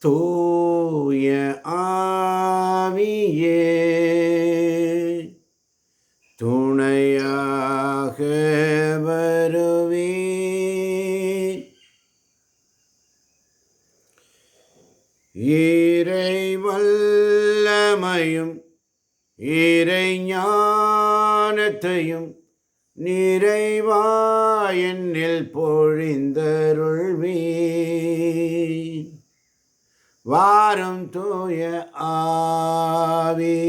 தூய ஆவியே துணையாக வருவீர். இறை வல்லமையும் இறை ஞானத்தையும் நிறைவாயென்னில் பொழிந்தருள்வீர். வாரும் தூய ஆவியே,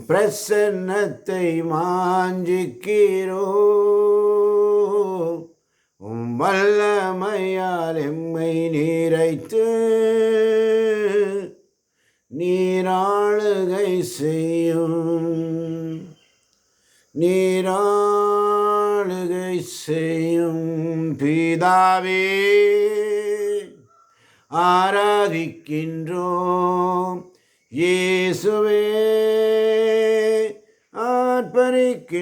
பிரசன்னத்தை மாஞ்சிக்கிறோம். வல்லமையால் எம்மை நிறைத்து நீராளுகை செய்யும். நீராளுகை செய்யும் பிதாவே, ஆராதிக்கின்றோம். இயேசுவே, ஆர்ப்பரிக்கின்றோம்.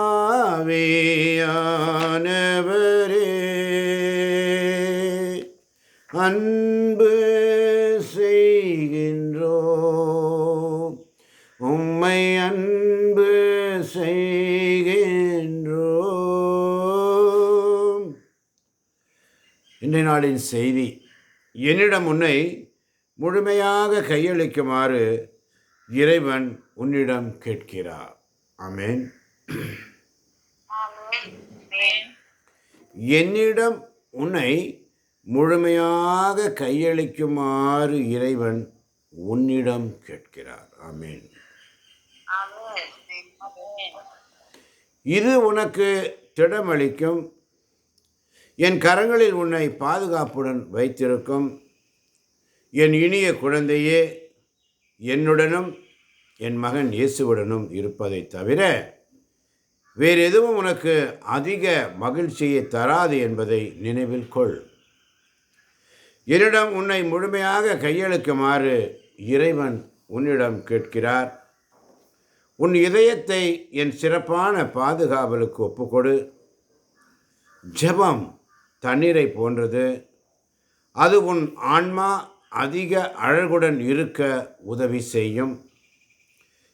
ஆவியானவரே, அன்பு செய்கின்றோம். உம்மை அன்பு செய்கின்றோம். இன்றைய நாளின் செய்தி, என்னிடம் உன்னை முழுமையாக கையளிக்குமாறு இறைவன் உன்னிடம் கேட்கிறார். ஆமென். என்னிடம் உன்னை முழுமையாக கையளிக்குமாறு இறைவன் உன்னிடம் கேட்கிறார். ஆமென். இது உனக்கு திடமளிக்கும். என் கரங்களில் உன்னை பாதுகாப்புடன் வைத்திருக்கும். என் இனிய குழந்தையே, என்னுடனும் என் மகன் இயேசுவுடனும் இருப்பதை தவிர வேறு எதுவும் உனக்கு அதிக மகிழ்ச்சியை தராது என்பதை நினைவில் கொள். என்னிடம் உன்னை முழுமையாக கையளிக்குமாறு இறைவன் உன்னிடம் கேட்கிறார். உன் இதயத்தை என் சிறப்பான பாதுகாவலுக்கு ஒப்புக்கொடு. ஜெபம் தண்ணீரை போன்றது. அது உன் ஆன்மா அதிக அழகுடன் இருக்க உதவி செய்யும்.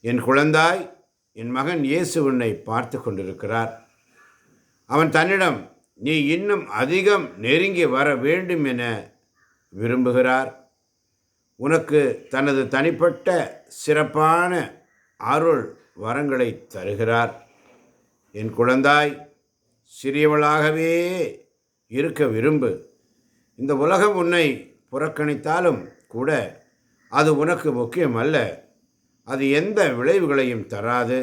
என் குழந்தாய், என் மகன் இயேசு உன்னை பார்த்து கொண்டிருக்கிறார். அவன் தன்னிடம் நீ இன்னும் அதிகம் நெருங்கி வர வேண்டும் என விரும்புகிறார். உனக்கு தனது தனிப்பட்ட சிறப்பான அருள் வரங்களை தருகிறார். என் குழந்தாய், சிறியவளாகவே இருக்க விரும்பு. இந்த உலகம் உன்னை புறக்கணித்தாலும் கூட அது உனக்கு முக்கியமல்ல. அது எந்த விளைவுகளையும் தராது.